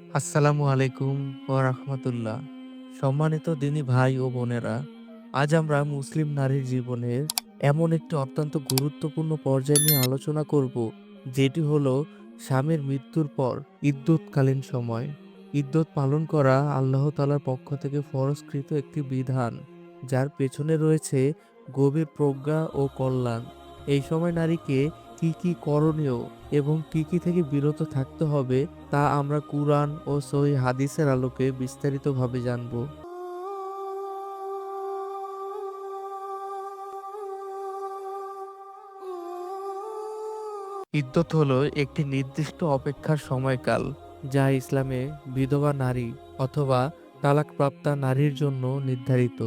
আসসালামু আলাইকুম ওয়া রাহমাতুল্লাহ। সম্মানিত দিনী ভাই ও বোনেরা, আজ আমরা মুসলিম নারীর জীবনের এমন একটি অত্যন্ত গুরুত্বপূর্ণ পর্যায় নিয়ে আলোচনা করব, যেটি হলো স্বামীর মৃত্যুর পর ইদ্যতকালীন সময়। ইদ্যত পালন করা আল্লাহ তাআলার পক্ষ থেকে ফরজকৃত একটি বিধান, যার পেছনে রয়েছে গভীর প্রজ্ঞা ও কল্যাণ। এই সময় নারীকে কি কি করণীয় এবং কি কি থেকে বিরত থাকতে হবে তা আমরা কুরআন ও সহিহ হাদিসের আলোকে বিস্তারিতভাবে জানব। ইদ্যত হলো একটি নির্দিষ্ট অপেক্ষার সময়কাল, যা ইসলামে বিধবা নারী অথবা তালাকপ্রাপ্তা নারীর জন্য নির্ধারিত।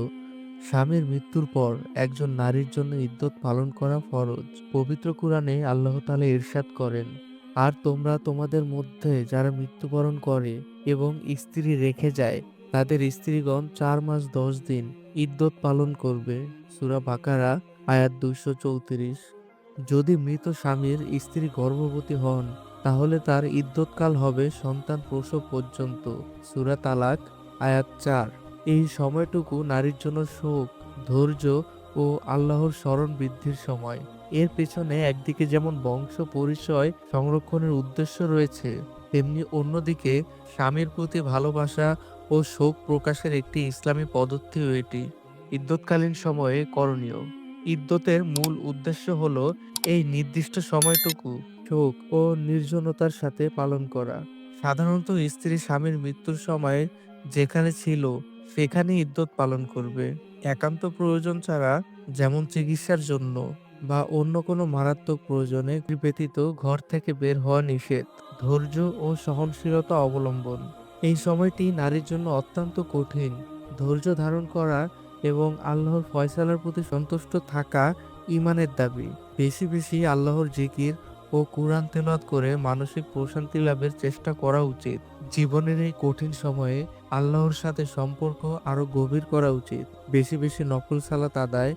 স্বামীর মৃত্যুর পর একজন নারীর জন্য ইদ্যত পালন করা ফরজ। পবিত্র কুরআনে আল্লাহ তাআলা ইরশাদ করেন, আর তোমরা তোমাদের মধ্যে যারা মৃত্যুবরণ করে এবং স্ত্রী রেখে যায়, তাদের স্ত্রীগণ 4 মাস 10 দিন ইদ্যত পালন করবে। সূরা বাকারা আয়াত 234। যদি মৃত স্বামীর স্ত্রী গর্ভবতী হন, তাহলে তার ইদ্যৎকাল হবে সন্তান প্রসব পর্যন্ত। সূরা তালাক আয়াত 4। এই সময়টুকু নারীর জন্য শোক, ধৈর্য ও আল্লাহর স্মরণ বৃদ্ধির সময়। এর পেছনে একদিকে যেমন বংশ পরিচয় সংরক্ষণের উদ্দেশ্য রয়েছে, তেমনি অন্যদিকে স্বামীর প্রতি ভালোবাসা ও শোক প্রকাশের একটি ইসলামী পদ্ধতিও এটি। ইদ্যৎকালীন সময়ে করণীয়। ইদ্যতের মূল উদ্দেশ্য হলো এই নির্দিষ্ট সময়টুকু শোক ও নির্জনতার সাথে পালন করা। সাধারণত স্ত্রী স্বামীর মৃত্যুর সময় যেখানে ছিল সেখানেই ইদ্যত পালন করবে। একান্ত প্রয়োজন ছাড়া, যেমন চিকিৎসার জন্য বা অন্য কোনো মারাত্মক প্রয়োজনে ব্যতীত ঘর থেকে বের হওয়া নিষেধ। ধৈর্য ও সহনশীলতা অবলম্বন। এই সময়টি নারীর জন্য অত্যন্ত কঠিন। ধৈর্য ধারণ করা এবং আল্লাহর ফয়সালার প্রতি সন্তুষ্ট থাকা ঈমানের দাবি। বেশি বেশি আল্লাহর জিকির ও কুরআন তেলাওয়াত করে মানসিক প্রশান্তি লাভের চেষ্টা করা উচিত। জীবনের এই কঠিন সময়ে আল্লাহর সাথে সম্পর্ক আরো গভীর করা উচিত। বেশি বেশি নফল সালাত আদায়,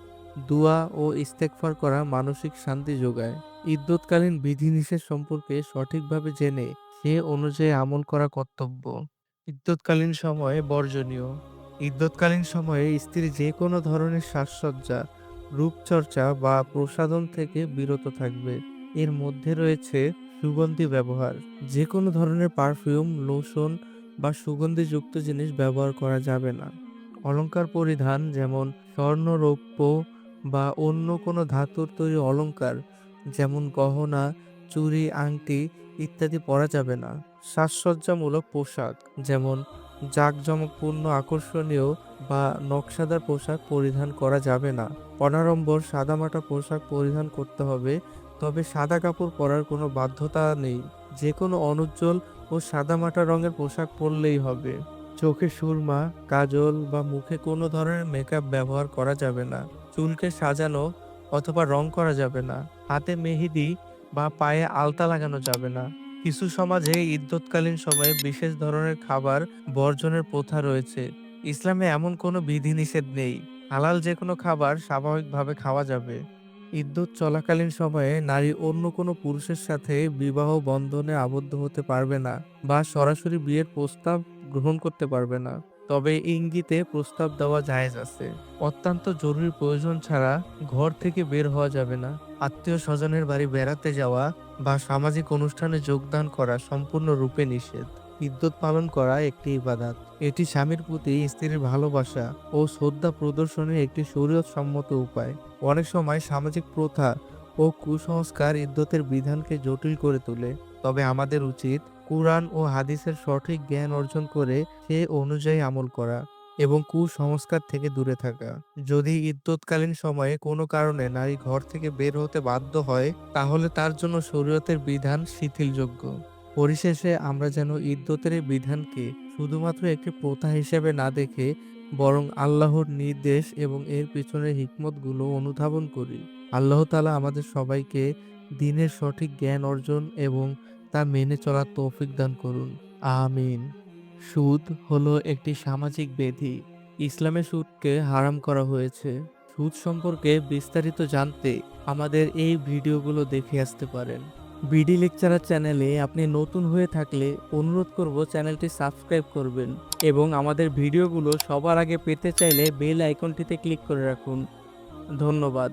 দুআ ও ইস্তেগফার করা মানসিক শান্তি যোগায়। ইদ্যৎকালীন বিধিনিষেধ সম্পর্কে সঠিকভাবে জেনে সে অনুযায়ী আমল করা কর্তব্য। ইদ্যৎকালীন সময়ে বর্জনীয়। ইদ্যৎকালীন সময়ে স্ত্রী যে কোনো ধরনের সাজসজ্জা, রূপচর্চা বা প্রসাধন থেকে বিরত থাকবে। এর মধ্যে রয়েছে সুগন্ধি ব্যবহার। যে কোনো ধরনের পারফিউম, লোশন বা সুগন্ধিযুক্ত জিনিস ব্যবহার করা যাবে না। অলংকার পরিধান, যেমন স্বর্ণ, রৌপ্য বা অন্য কোনো ধাতুর তৈরি অলংকার, যেমন গহনা, চুড়ি, আংটি ইত্যাদি পরা যাবে না। সাজসজ্জামূলক পোশাক, যেমন জাঁকজমকপূর্ণ, আকর্ষণীয় বা নকশাদার পোশাক পরিধান করা যাবে না। অনাড়ম্বর সাদামাটা পোশাক পরিধান করতে হবে, তবে সাদা কাপড় পরার কোনো বাধ্যতা নেই। যে কোনো অনুজ্জ্বল ও সাদামাটা রঙের পোশাক পরলেই হবে। চোখে সুরমা, কাজল বা মুখে কোনো ধরনের মেকআপ ব্যবহার করা যাবে না। চুলকে সাজানো অথবা রং করা যাবে না। হাতে মেহেদি বা পায়ে আলতা লাগানো যাবে না। কিছু সমাজে ইদ্যৎকালীন সময়ে বিশেষ ধরনের খাবার বর্জনের প্রথা রয়েছে। ইসলামে এমন কোনো বিধিনিষেধ নেই। হালাল যে কোনো খাবার স্বাভাবিকভাবে খাওয়া যাবে। ইদ্যত চলাকালীন সময়ে নারী অন্য কোনো পুরুষের সাথে বিবাহ বন্ধনে আবদ্ধ হতে পারবে না বা সরাসরি বিয়ের প্রস্তাব গ্রহণ করতে পারবে না। তবে ইঙ্গিতে প্রস্তাব দেওয়া জায়েজ আছে। অত্যন্ত জরুরি প্রয়োজন ছাড়া ঘর থেকে বের হওয়া যাবে না। আত্মীয় স্বজনের বাড়ি বেড়াতে যাওয়া বা সামাজিক অনুষ্ঠানে যোগদান করা সম্পূর্ণরূপে নিষেধ। ইদ্যত পালন করা একটি ইবাদত। এটি স্বামীর প্রতি স্ত্রীর ভালোবাসা ও শ্রদ্ধা প্রদর্শনের একটি শরীয়ত সম্মত উপায়। অনেক সময় সামাজিক প্রথা ও কুসংস্কার ইদ্যতের বিধানকে জটিল করে তোলে। তবে আমাদের উচিত কুরআন ও হাদিসের সঠিক জ্ঞান অর্জন করে সে অনুযায়ী আমল করা এবং কুসংস্কার থেকে দূরে থাকা। যদি ইদ্যৎকালীন সময়ে কোনো কারণে নারী ঘর থেকে বের হতে বাধ্য হয়, তাহলে তার জন্য শরীয়তের বিধান শিথিলযোগ্য। পরিশেষে আমরা যেন ইদ্যতের এই বিধানকে শুধুমাত্র একটি প্রথা হিসেবে না দেখে, বরং আল্লাহর নির্দেশ এবং এর পিছনের হিকমতগুলো অনুধাবন করি। আল্লাহ তাআলা আমাদের সবাইকে দ্বীনের সঠিক জ্ঞান অর্জন এবং তা মেনে চলার তৌফিক দান করুন। আমিন। সুদ হলো একটি সামাজিক ব্যাধি। ইসলামে সুদকে হারাম করা হয়েছে। সুদ সম্পর্কে বিস্তারিত জানতে আমাদের এই ভিডিওগুলো দেখে আসতে পারেন। বিডি লেকচারার চ্যানেলে আপনি নতুন হয়ে থাকলে অনুরোধ করব চ্যানেলটি সাবস্ক্রাইব করবেন এবং আমাদের ভিডিওগুলো সবার আগে পেতে চাইলে বেল আইকনটিতে ক্লিক করে রাখুন। ধন্যবাদ।